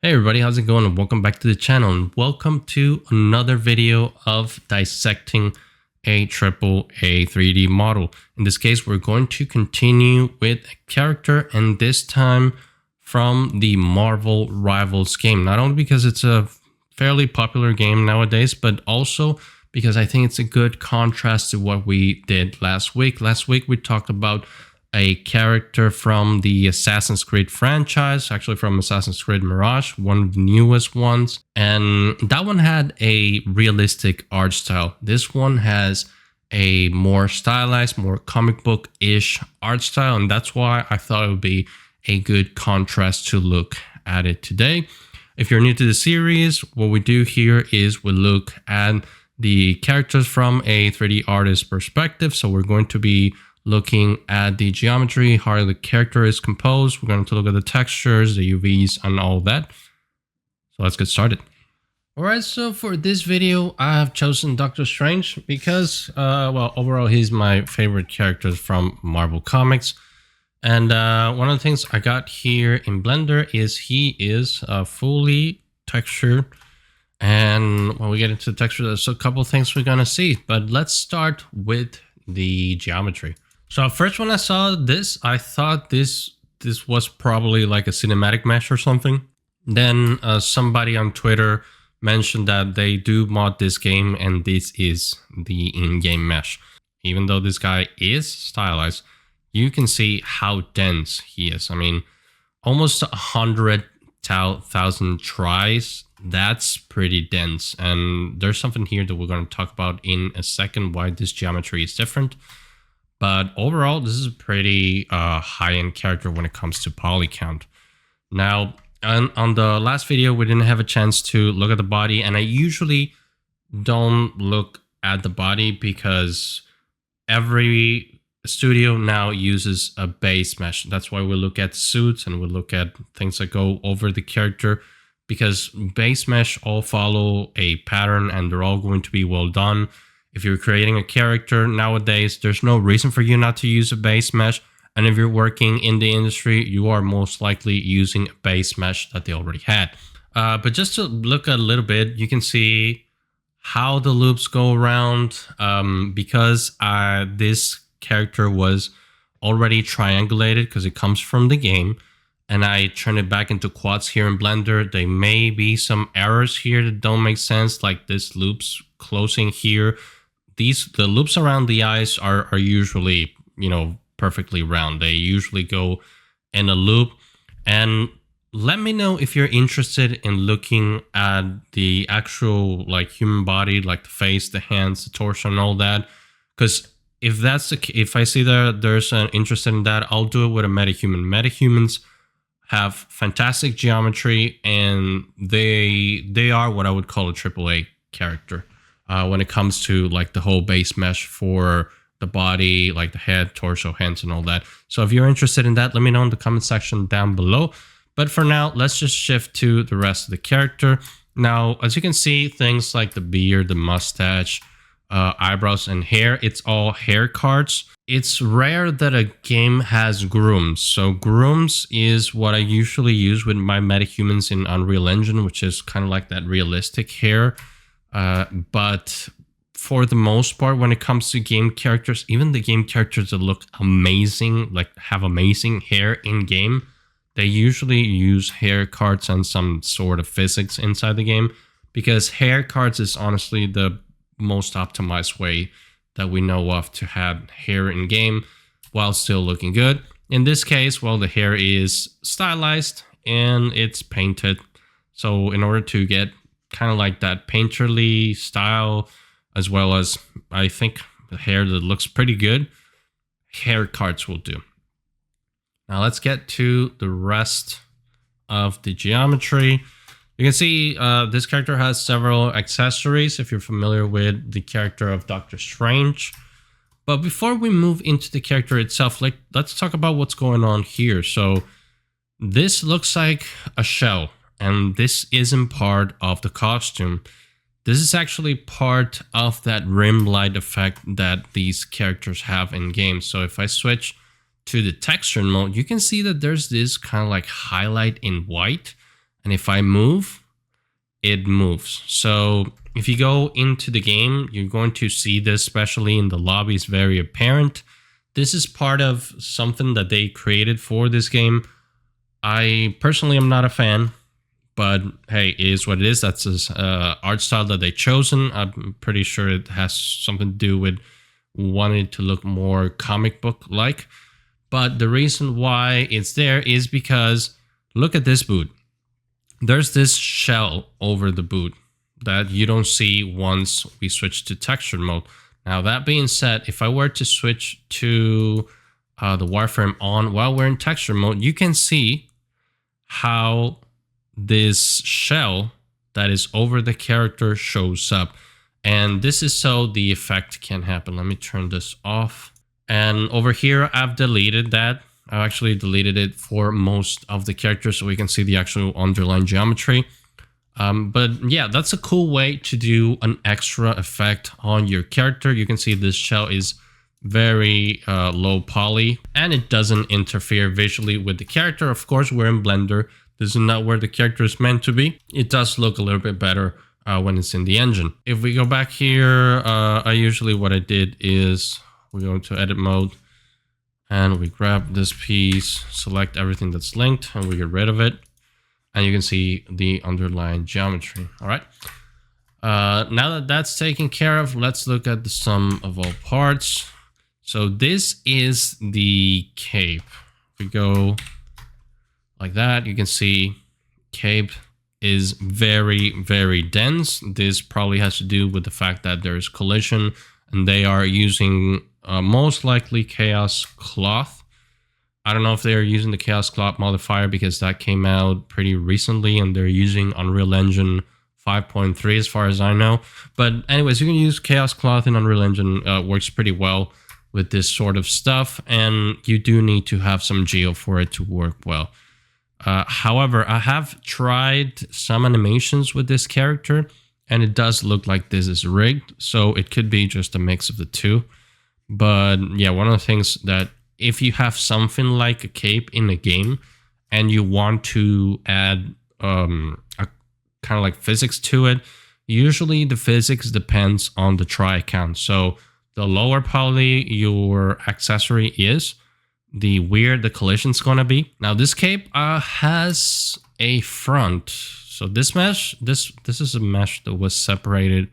Hey everybody, how's it going? And welcome back to the channel and welcome to another video of dissecting a AAA 3D model. In this case, we're going to continue with a character, and this time from the Marvel Rivals game. Not only because it's a fairly popular game nowadays, but also because I think it's a good contrast to what we did last week. Last week we talked about a character from the Assassin's Creed franchise, actually from Assassin's Creed Mirage, one of the newest ones. And that one had a realistic art style. This one has a more stylized, more comic book-ish art style. And that's why I thought it would be a good contrast to look at it today. If you're new to the series, what we do here is we look at the characters from a 3D artist perspective. So we're going to be looking at the geometry, how the character is composed. We're going to look at the textures, the UVs, and all that. So let's get started. Alright, so for this video, I have chosen Doctor Strange because, well, overall, he's my favorite character from Marvel Comics. And one of the things I got here in Blender is he is fully textured. And when we get into the texture, there's a couple of things we're going to see. But let's start with the geometry. So first when I saw this, I thought this was probably like a cinematic mesh or something. Then somebody on Twitter mentioned that they do mod this game and this is the in-game mesh. Even though this guy is stylized, you can see how dense he is. I mean, almost 100,000 tries. That's pretty dense. And there's something here that we're going to talk about in a second, why this geometry is different. But overall, this is a pretty high-end character when it comes to poly count. Now, on the last video, we didn't have a chance to look at the body, and I usually don't look at the body because every studio now uses a base mesh. That's why we look at suits and we look at things that go over the character, because base mesh all follow a pattern and they're all going to be well done. If you're creating a character nowadays, there's no reason for you not to use a base mesh. And if you're working in the industry, you are most likely using a base mesh that they already had. But just to look a little bit, you can see how the loops go around. Because this character was already triangulated because it comes from the game. And I turn it back into quads here in Blender. There may be some errors here that don't make sense, like this loops closing here. The loops around the eyes are usually, perfectly round. They usually go in a loop. And let me know if you're interested in looking at the actual human body, like the face, the hands, the torso, and all that. Because if I see that there's an interest in that, I'll do it with a metahuman. Metahumans have fantastic geometry, and they are what I would call a AAA character. When it comes to the whole base mesh for the body, like the head, torso, hands, and all that. So if you're interested in that, let me know in the comment section down below. But for now, let's just shift to the rest of the character. Now, as you can see, things like the beard, the mustache, eyebrows, and hair, it's all hair cards. It's rare that a game has grooms. So grooms is what I usually use with my metahumans in Unreal Engine, which is kind of like that realistic hair. But for the most part, when it comes to game characters, even the game characters that look amazing, have amazing hair in game, they usually use hair cards and some sort of physics inside the game, because hair cards is honestly the most optimized way that we know of to have hair in game while still looking good. In this case, well, the hair is stylized and it's painted. So in order to get kind of like that painterly style, as well as I think the hair that looks pretty good, hair cards will do. Now let's get to the rest of the geometry. You can see this character has several accessories if you're familiar with the character of Doctor Strange. But before we move into the character itself, let's talk about what's going on here. So this looks like a shell, and this isn't part of the costume. This is actually part of that rim light effect that these characters have in game. So if I switch to the texture mode, you can see that there's this kind of highlight in white. And if I move, it moves. So if you go into the game, you're going to see this, especially in the lobby, is very apparent. This is part of something that they created for this game. I personally am not a fan, but hey, it is what it is. That's this art style that they've chosen. I'm pretty sure it has something to do with wanting it to look more comic book like. But the reason why it's there is because look at this boot. There's this shell over the boot that you don't see once we switch to texture mode. Now, that being said, if I were to switch to the wireframe on while we're in texture mode, you can see how this shell that is over the character shows up. And this is so the effect can happen. Let me turn this off. And over here, I've deleted that. I've actually deleted it for most of the characters so we can see the actual underlying geometry. But yeah, that's a cool way to do an extra effect on your character. You can see this shell is very low poly and it doesn't interfere visually with the character. Of course, we're in Blender. This is not where the character is meant to be. It does look a little bit better when it's in the engine. If we go back here, what I did is we go into edit mode and we grab this piece, select everything that's linked, and we get rid of it. And you can see the underlying geometry. All right. Now that that's taken care of, let's look at the sum of all parts. So this is the cape. If we go like that, you can see cape is very, very dense. This probably has to do with the fact that there's collision and they are using most likely Chaos Cloth. I don't know if they're using the Chaos Cloth modifier because that came out pretty recently and they're using Unreal Engine 5.3 as far as I know. But anyways, you can use Chaos Cloth in Unreal Engine. Works pretty well with this sort of stuff. And you do need to have some geo for it to work well. However, I have tried some animations with this character and it does look like this is rigged. So it could be just a mix of the two. But yeah, one of the things that if you have something like a cape in a game and you want to add a kind of like physics to it, usually the physics depends on the try count. So the lower poly your accessory is, the weirder the collision's gonna be. Now this cape has a front. So this mesh, this is a mesh that was separated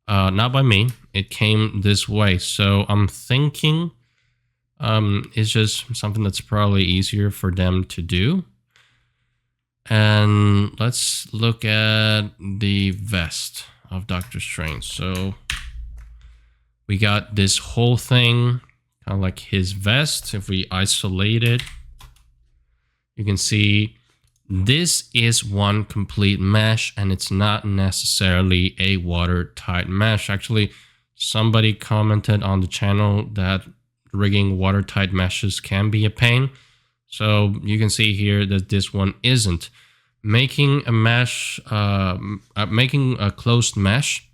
not by me. It came this way. So I'm thinking it's just something that's probably easier for them to do. And let's look at the vest of Doctor Strange. So we got this whole thing, kind of like his vest. If we isolate it, you can see this is one complete mesh and it's not necessarily a watertight mesh. Actually, somebody commented on the channel that rigging watertight meshes can be a pain. So you can see here that this one isn't. Making a mesh, making a closed mesh,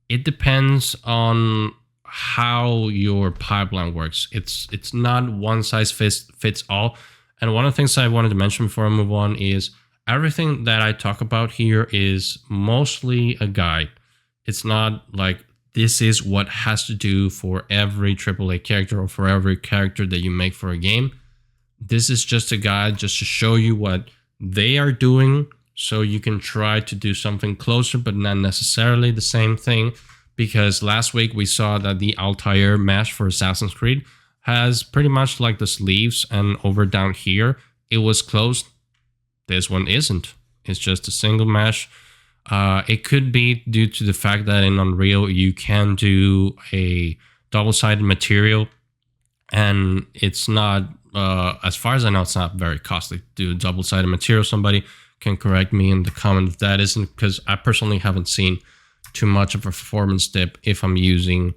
it depends on how your pipeline works. It's not one size fits all. And one of the things I wanted to mention before I move on is everything that I talk about here is mostly a guide. It's not like this is what has to do for every AAA character or for every character that you make for a game. This is just a guide just to show you what they are doing so you can try to do something closer, but not necessarily the same thing. Because last week we saw that the Altair mesh for Assassin's Creed has pretty much like the sleeves, and over down here it was closed. This one isn't. It's just a single mesh. It could be due to the fact that in Unreal you can do a double-sided material, and it's not, as far as I know, it's not very costly to do a double-sided material. Somebody can correct me in the comment if that isn't, because I personally haven't seen too much of a performance dip if I'm using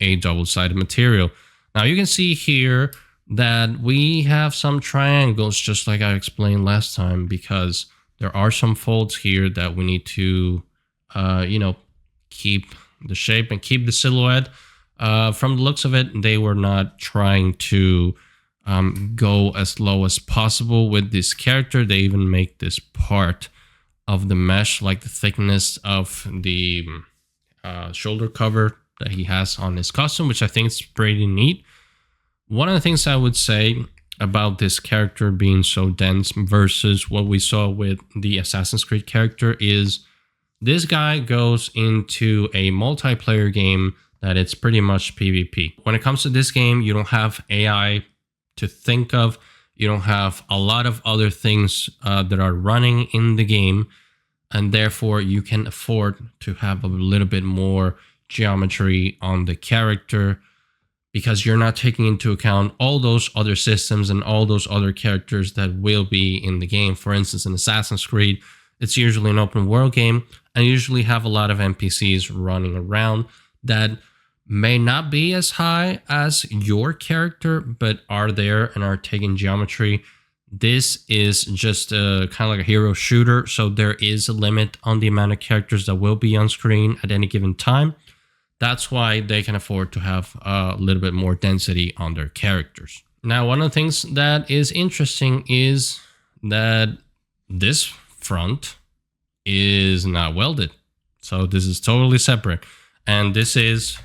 a double-sided material. Now you can see here that we have some triangles, just like I explained last time, because there are some folds here that we need to, keep the shape and keep the silhouette. From the looks of it, they were not trying to go as low as possible with this character. They even make this part of the mesh, like the thickness of the shoulder cover that he has on his costume, which I think is pretty neat. One of the things I would say about this character being so dense versus what we saw with the Assassin's Creed character is this guy goes into a multiplayer game that it's pretty much PvP. When it comes to this game, you don't have AI to think of. You don't have a lot of other things that are running in the game, and therefore you can afford to have a little bit more geometry on the character, because you're not taking into account all those other systems and all those other characters that will be in the game. For instance, in Assassin's Creed, it's usually an open world game, and you usually have a lot of NPCs running around that may not be as high as your character, but are there and are taking geometry. This is just kind of like a hero shooter, so there is a limit on the amount of characters that will be on screen at any given time. That's why they can afford to have a little bit more density on their characters. Now, one of the things that is interesting is that this front is not welded. So this is totally separate. And this is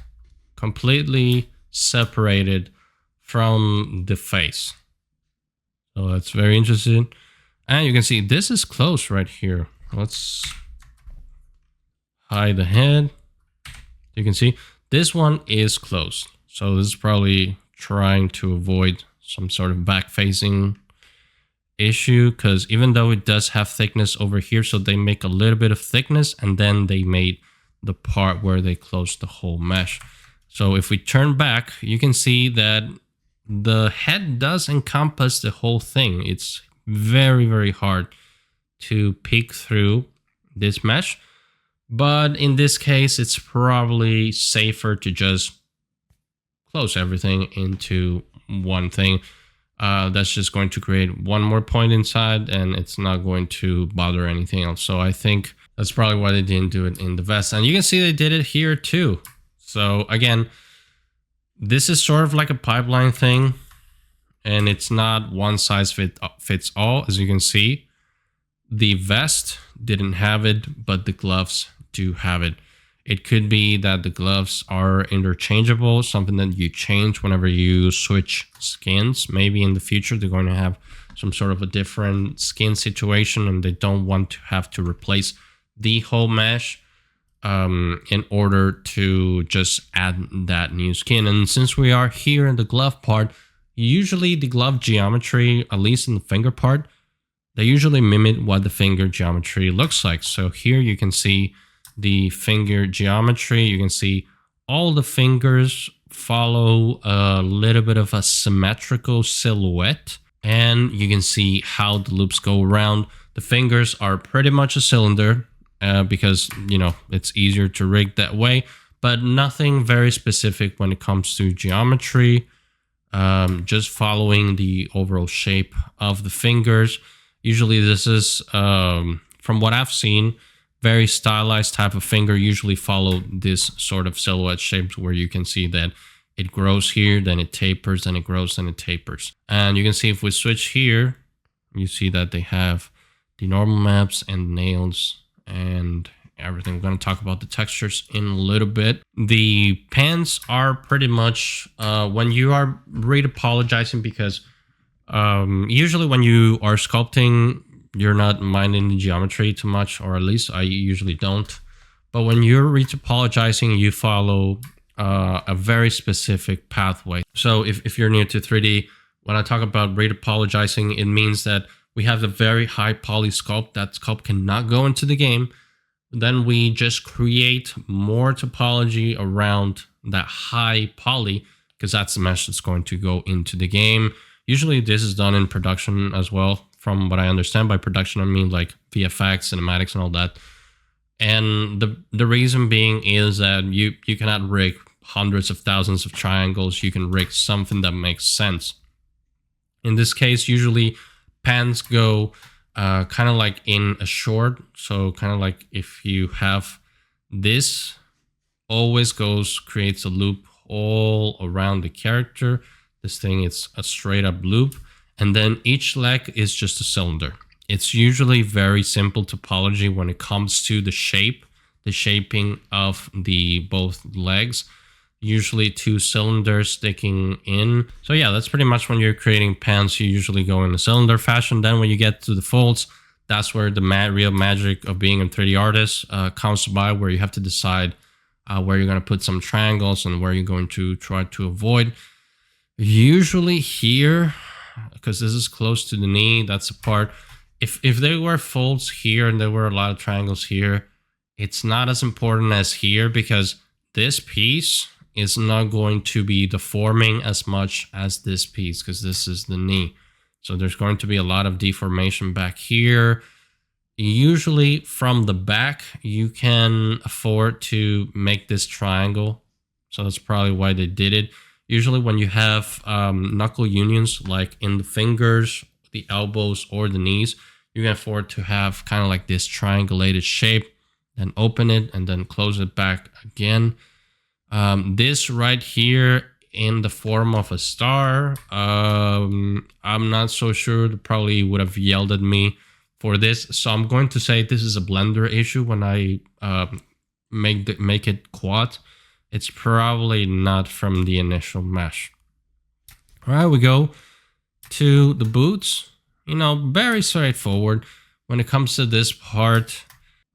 completely separated from the face. So that's very interesting. And you can see this is close right here. Let's hide the head. You can see this one is closed. So this is probably trying to avoid some sort of back facing issue, because even though it does have thickness over here, so they make a little bit of thickness and then they made the part where they close the whole mesh. So if we turn back, you can see that the head does encompass the whole thing. It's very, very hard to peek through this mesh. But in this case, it's probably safer to just close everything into one thing. That's just going to create one more point inside, and it's not going to bother anything else. So I think that's probably why they didn't do it in the vest. And you can see they did it here too. So again, this is sort of like a pipeline thing, and it's not one size fits all. As you can see, the vest didn't have it, but the gloves do have it. It could be that the gloves are interchangeable, something that you change whenever you switch skins. Maybe in the future they're going to have some sort of a different skin situation, and they don't want to have to replace the whole mesh in order to just add that new skin. And since we are here in the glove part, usually the glove geometry, at least in the finger part, they usually mimic what the finger geometry looks like. So here you can see the finger geometry. You can see all the fingers follow a little bit of a symmetrical silhouette, and you can see how the loops go around. The fingers are pretty much a cylinder because, you know, it's easier to rig that way, but nothing very specific when it comes to geometry. Just following the overall shape of the fingers. Usually this is, from what I've seen, very stylized type of finger usually follow this sort of silhouette shapes where you can see that it grows here, then it tapers, then it grows, then it tapers. And you can see if we switch here, you see that they have the normal maps and nails and everything. We're going to talk about the textures in a little bit. The pants are pretty much when you are retopologizing, because usually when you are sculpting, you're not minding the geometry too much, or at least I usually don't. But when you're retopologizing, you follow a very specific pathway. So if you're new to 3D, when I talk about retopologizing, it means that we have a very high poly sculpt. That sculpt cannot go into the game. Then we just create more topology around that high poly, because that's the mesh that's going to go into the game. Usually this is done in production as well. From what I understand, by production, I mean like VFX, cinematics, and all that. And the reason being is that you cannot rig hundreds of thousands of triangles. You can rig something that makes sense. In this case, usually pans go kind of like in a short. So kind of like if you have this, always creates a loop all around the character. This thing is a straight up loop, and then each leg is just a cylinder. It's usually very simple topology when it comes to the shape, the shaping of the both legs. Usually 2 cylinders sticking in. So yeah, that's pretty much when you're creating pants, you usually go in a cylinder fashion. Then when you get to the folds, that's where the real magic of being a 3D artist comes by, where you have to decide where you're going to put some triangles and where you're going to try to avoid. Usually here, because this is close to the knee, that's the part. If there were folds here and there were a lot of triangles here, it's not as important as here, because this piece is not going to be deforming as much as this piece, because this is the knee. So there's going to be a lot of deformation back here. Usually from the back, you can afford to make this triangle. So that's probably why they did it. Usually when you have knuckle unions, like in the fingers, the elbows, or the knees, you can afford to have kind of like this triangulated shape, then open it and then close it back again. This right here in the form of a star, I'm not so sure. They probably would have yelled at me for this. So I'm going to say this is a Blender issue when I make it quad. It's probably not from the initial mesh. All right, we go to the boots. You know, very straightforward. When it comes to this part,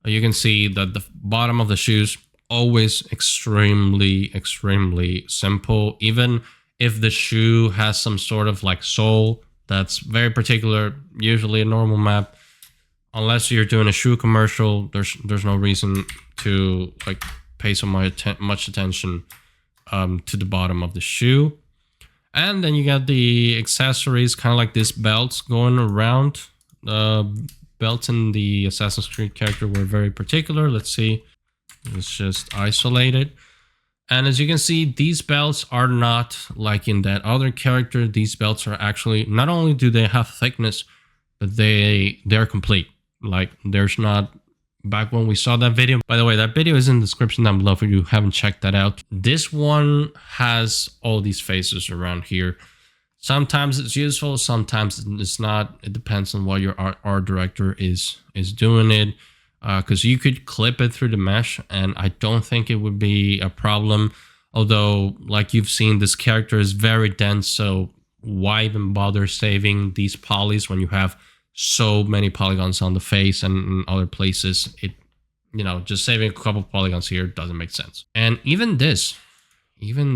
you can see that the bottom of the shoes always extremely simple. Even if the shoe has some sort of like sole that's very particular, usually a normal map, unless you're doing a shoe commercial, there's no reason to like pay so much attention to the bottom of the shoe. And then you got the accessories, kind of like this belt going around. Belts in the Assassin's Creed character were very particular. Let's see. It's just isolated. And as you can see, these belts are not like in that other character. These belts are actually, not only do they have thickness, but they're complete. Like there's not, back when we saw that video, by the way, that video is in the description down below if you haven't checked that out. This one has all these faces around here. Sometimes it's useful, sometimes it's not. It depends on what your art director is doing it. Because you could clip it through the mesh, and I don't think it would be a problem. Although, like you've seen, this character is very dense, so why even bother saving these polys when you have so many polygons on the face and in other places? It, you know, just saving a couple polygons here doesn't make sense. And even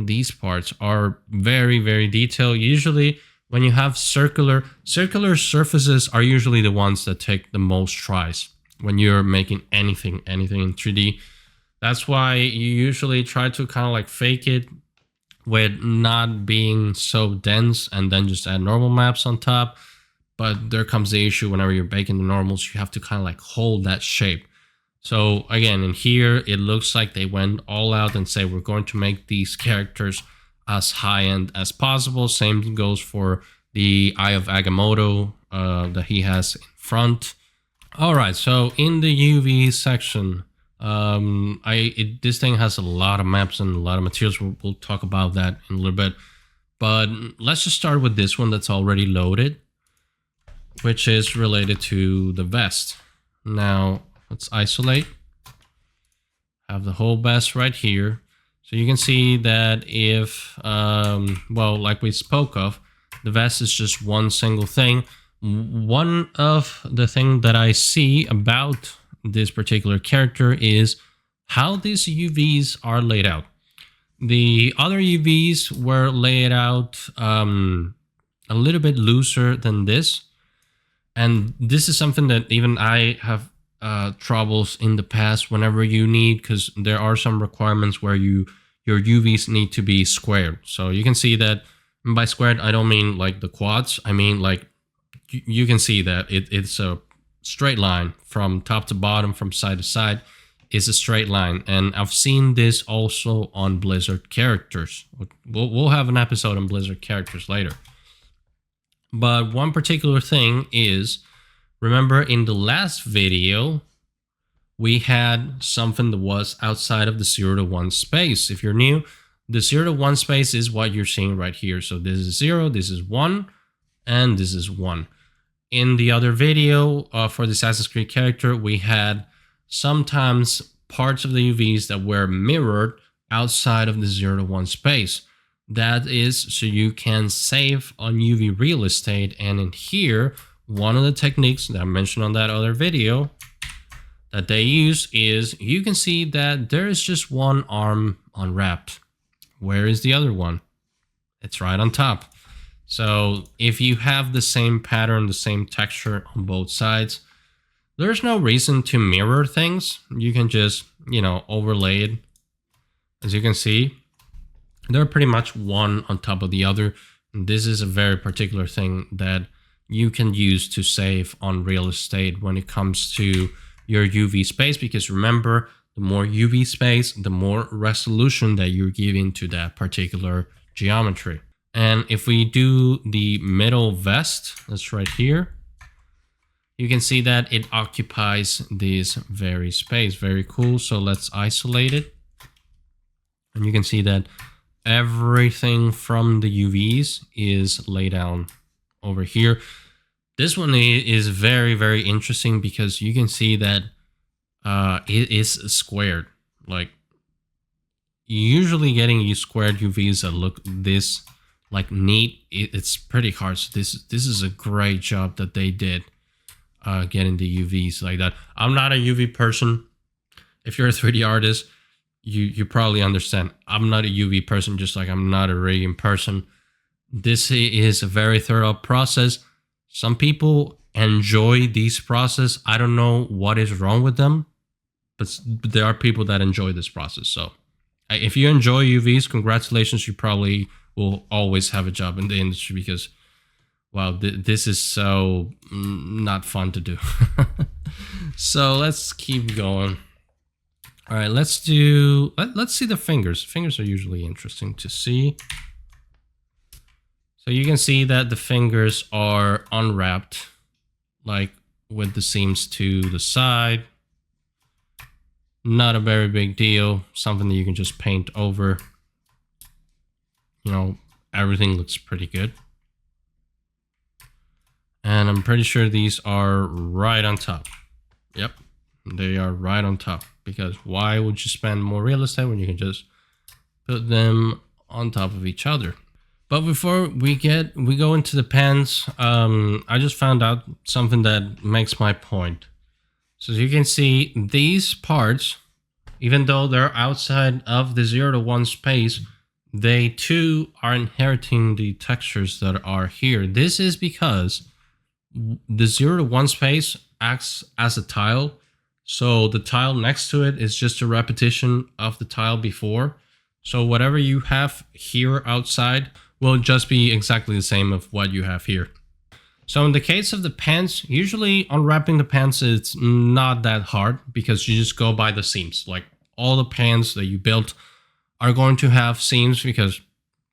these parts are very detailed. Usually, when you have circular surfaces are usually the ones that take the most tries when you're making anything in 3D. That's why you usually try to kind of like fake it with not being so dense and then just add normal maps on top. But there comes the issue whenever you're baking the normals, you have to kind of like hold that shape. So again, in here, it looks like they went all out and say, we're going to make these characters as high-end as possible. Same goes for the Eye of Agamotto that he has in front. All right, so in the UV section, this thing has a lot of maps and a lot of materials. We'll talk about that in a little bit. But let's just start with this one that's already loaded, which is related to the vest. Now, let's isolate. Have the whole vest right here. So you can see that if, well, like we spoke of, the vest is just one single thing. One of the things that I see about this particular character is how these UVs are laid out. The other UVs were laid out a little bit looser than this. And this is something that even I have troubles in the past whenever you need, because there are some requirements where your UVs need to be squared. So you can see that by squared, I don't mean like the quads. I mean like you can see that it's a straight line from top to bottom, from side to side is a straight line. And I've seen this also on Blizzard characters. We'll have an episode on Blizzard characters later. But one particular thing is, remember in the last video, we had something that was outside of the 0 to 1 space. If you're new, The 0 to 1 space is what you're seeing right here. So this is 0, this is 1, and this is 1. In the other video for the Assassin's Creed character, we had sometimes parts of the UVs that were mirrored outside of the 0 to 1 space. That is so you can save on UV real estate. And in here, one of the techniques that I mentioned on that other video that they use is you can see that there is just one arm unwrapped. Where is the other one? It's right on top. So if you have the same pattern, the same texture on both sides, there's no reason to mirror things. You can just, overlay it. As you can see, they're pretty much one on top of the other. And this is a very particular thing that you can use to save on real estate when it comes to your UV space, because remember, the more UV space, the more resolution that you're giving to that particular geometry. And if we do the middle vest, that's right here, you can see that it occupies this very space. Very cool. So let's isolate it. And you can see that everything from the UVs is laid down over here. This one is very, very interesting because you can see that it is squared. Like, usually getting squared UVs that look this neat, it's pretty hard. So this is a great job that they did getting the UVs like that. I'm not a UV person. If you're a 3D artist, you probably understand. I'm not a UV person, just like I'm not a radiant person. This is a very thorough process. Some people enjoy this process. I don't know what is wrong with them, but there are people that enjoy this process. So if you enjoy UVs, congratulations. You probably will always have a job in the industry because, wow, this is so not fun to do. So let's keep going. All right, let's see the fingers. Fingers are usually interesting to see. So you can see that the fingers are unwrapped, like with the seams to the side. Not a very big deal. Something that you can just paint over. Everything looks pretty good. And I'm pretty sure these are right on top. Yep, they are right on top. Because why would you spend more real estate when you can just put them on top of each other? But before we go into the pens, I just found out something that makes my point. So as you can see, these parts, even though they're outside of the 0 to 1 space, they too are inheriting the textures that are here. This is because the 0 to 1 space acts as a tile. So the tile next to it is just a repetition of the tile before. So whatever you have here outside will just be exactly the same of what you have here. So in the case of the pants, usually unwrapping the pants is not that hard because you just go by the seams. Like all the pants that you built are going to have seams because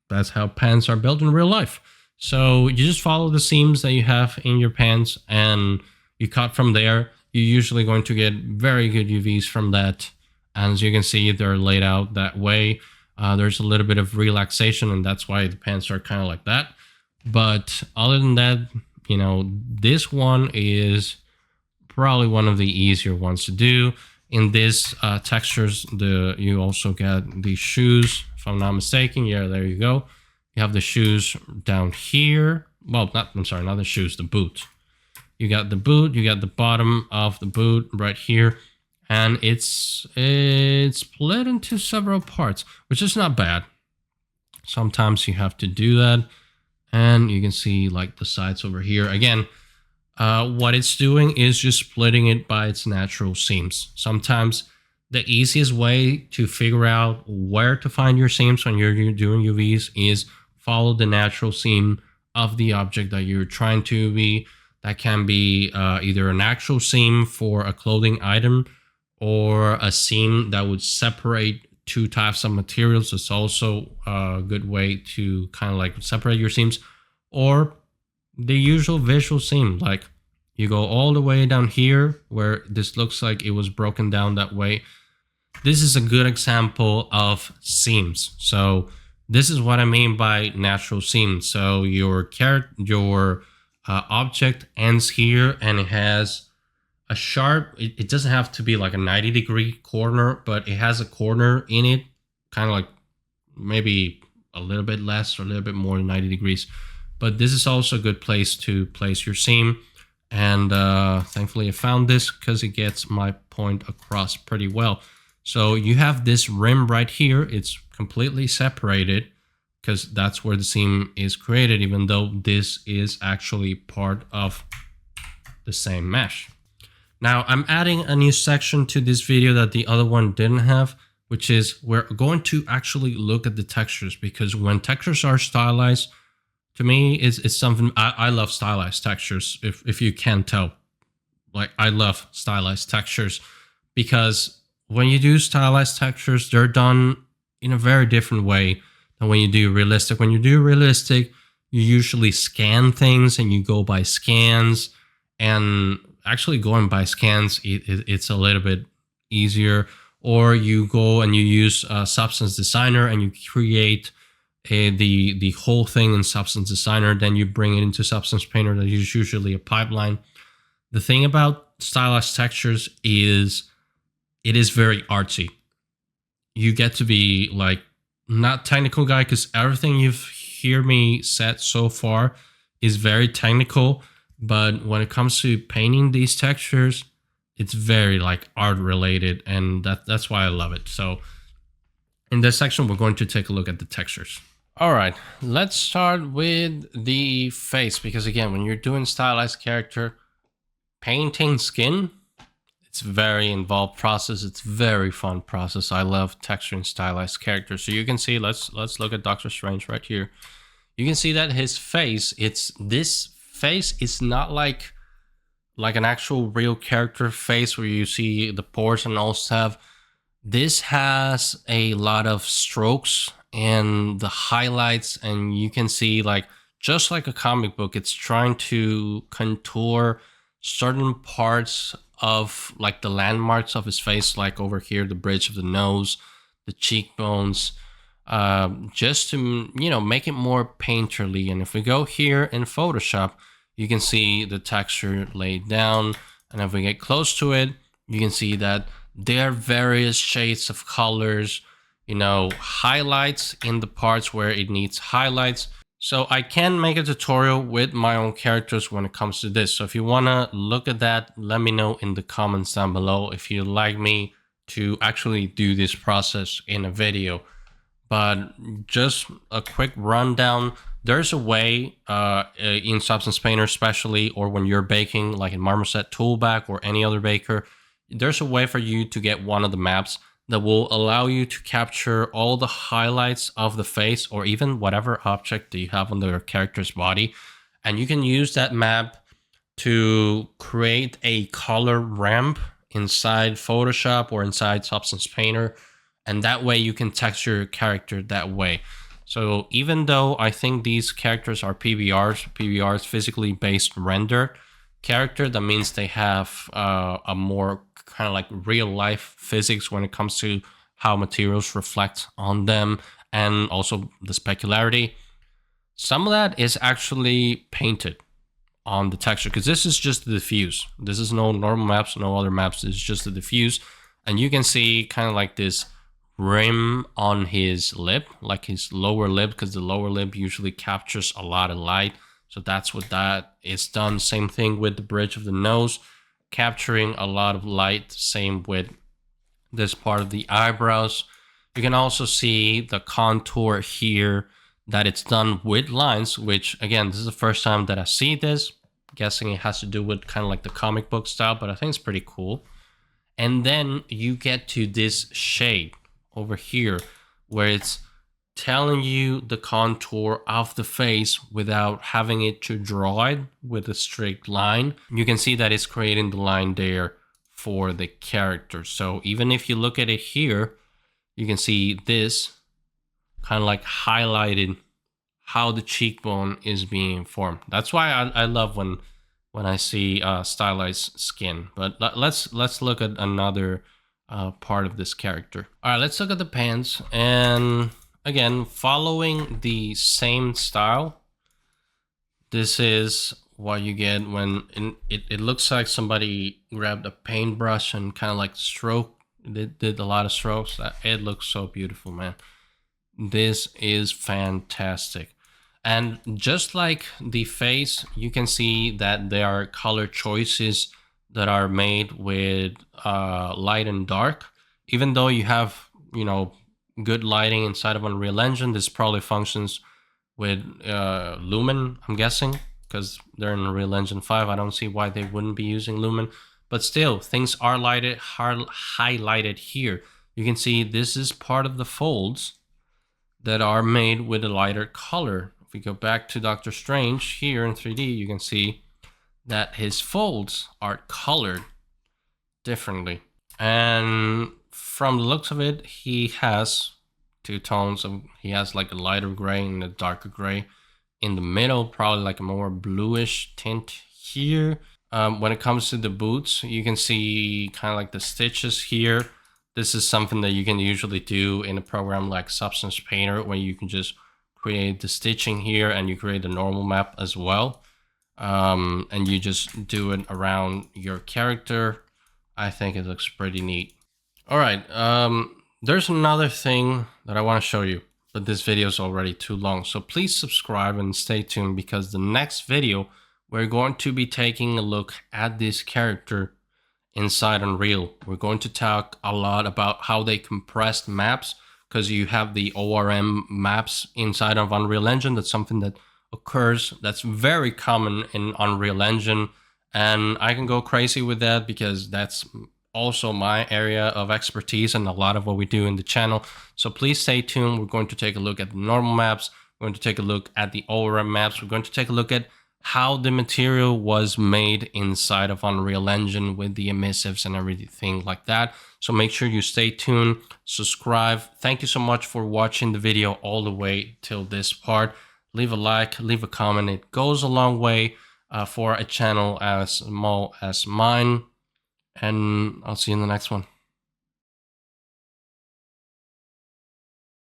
that's how pants are built in real life. So you just follow the seams that you have in your pants and you cut from there. You're usually going to get very good UVs from that. And as you can see, they're laid out that way. There's a little bit of relaxation, and that's why the pants are kind of like that. But other than that, this one is probably one of the easier ones to do. In this textures, you also get the shoes, if I'm not mistaken. Yeah, there you go. You have the shoes down here. Well, not the shoes, the boot. You got the boot, you got the bottom of the boot right here, and it's split into several parts, which is not bad. Sometimes you have to do that, and you can see like the sides over here. Again, what it's doing is just splitting it by its natural seams. Sometimes the easiest way to figure out where to find your seams when you're doing UVs is follow the natural seam of the object that you're trying to UV. That can be either an actual seam for a clothing item or a seam that would separate two types of materials. It's also a good way to kind of like separate your seams, or the usual visual seam. Like you go all the way down here where this looks like it was broken down that way. this is a good example of seams. So this is what I mean by natural seams. So your object ends here, and it has a sharp, it doesn't have to be like a 90-degree corner, but it has a corner in it, kind of like maybe a little bit less or a little bit more than 90 degrees. But this is also a good place to place your seam. And thankfully I found this because it gets my point across pretty well. So you have this rim right here. It's completely separated because that's where the seam is created, even though this is actually part of the same mesh. Now I'm adding a new section to this video that the other one didn't have, which is we're going to actually look at the textures, because when textures are stylized, to me it's something I love. Stylized textures, if you can't tell, like I love stylized textures, because when you do stylized textures, they're done in a very different way than when you do realistic. When you do realistic, you usually scan things and you go by scans, and actually going by scans, it's a little bit easier. Or you go and you use Substance Designer and you create the whole thing in Substance Designer, then you bring it into Substance Painter. That is usually a pipeline. The thing about stylized textures is it is very artsy. You get to be like not technical guy, because everything you've heard me said so far is very technical. But when it comes to painting these textures, it's very like art related, and that's why I love it. So in this section, we're going to take a look at the textures. All right, let's start with the face, because again, when you're doing stylized character, painting skin, it's a very involved process. It's very fun process. I love texturing stylized characters. So you can see, let's look at Doctor Strange right here. You can see that his face, this face is not like an actual real character face where you see the pores and all stuff. This has a lot of strokes and the highlights, and you can see, like, just like a comic book, it's trying to contour certain parts of like the landmarks of his face, like over here, the bridge of the nose, the cheekbones, just to, you know, make it more painterly. And if we go here in Photoshop, you can see the texture laid down, and if we get close to it, you can see that there are various shades of colors, you know, highlights in the parts where it needs highlights. So I can make a tutorial with my own characters when it comes to this. So if you want to look at that, let me know in the comments down below if you'd like me to actually do this process in a video. But just a quick rundown. There's a way in Substance Painter especially, or when you're baking like in Marmoset Toolbag or any other baker, there's a way for you to get one of the maps that will allow you to capture all the highlights of the face, or even whatever object that you have on the character's body. And you can use that map to create a color ramp inside Photoshop or inside Substance Painter. And that way you can texture your character that way. So even though I think these characters are PBRs, physically based render character, that means they have a more kind of like real life physics when it comes to how materials reflect on them, and also the specularity. Some of that is actually painted on the texture, because this is just the diffuse. This is no normal maps, no other maps. It's just the diffuse. And you can see kind of like this rim on his lip, like his lower lip, because the lower lip usually captures a lot of light. So that's what that is done. Same thing with the bridge of the nose, capturing a lot of light. Same with this part of the eyebrows. You can also see the contour here, that it's done with lines, which again, this is the first time that I see this. I'm guessing it has to do with kind of like the comic book style, but I think it's pretty cool. And then you get to this shade over here where it's telling you the contour of the face without having it to draw it with a straight line. You can see that it's creating the line there for the character. So even if you look at it here, you can see this kind of like highlighted how the cheekbone is being formed. That's why I love when I see stylized skin. But let's look at another part of this character. All right, let's look at the pants. And again, following the same style, this is what you get when it looks like somebody grabbed a paintbrush and kind of like did a lot of strokes. It looks so beautiful, man. This is fantastic. And just like the face, you can see that there are color choices that are made with light and dark. Even though you have, you know, good lighting inside of Unreal Engine, this probably functions with Lumen, I'm guessing, because they're in Unreal Engine 5. I don't see why they wouldn't be using Lumen. But still, things are highlighted here. You can see this is part of the folds that are made with a lighter color. If we go back to Doctor Strange here in 3D, you can see that his folds are colored differently. And from the looks of it, he has two tones. He has like a lighter gray and a darker gray in the middle, probably like a more bluish tint here. When it comes to the boots, you can see kind of like the stitches here. This is something that you can usually do in a program like Substance Painter, where you can just create the stitching here and you create a normal map as well. And you just do it around your character. I think it looks pretty neat. All right, there's another thing that I want to show you, but this video is already too long. So please subscribe and stay tuned, because the next video, we're going to be taking a look at this character inside Unreal. We're going to talk a lot about how they compressed maps, because you have the ORM maps inside of Unreal Engine. That's something that occurs, that's very common in Unreal Engine, and I can go crazy with that because that's also my area of expertise and a lot of what we do in the channel. So please stay tuned. We're going to take a look at the normal maps. We're going to take a look at the ORM maps. We're going to take a look at how the material was made inside of Unreal Engine with the emissives and everything like that. So make sure you stay tuned, subscribe. Thank you so much for watching the video all the way till this part. Leave a like, leave a comment. It goes a long way for a channel as small as mine. And I'll see you in the next one.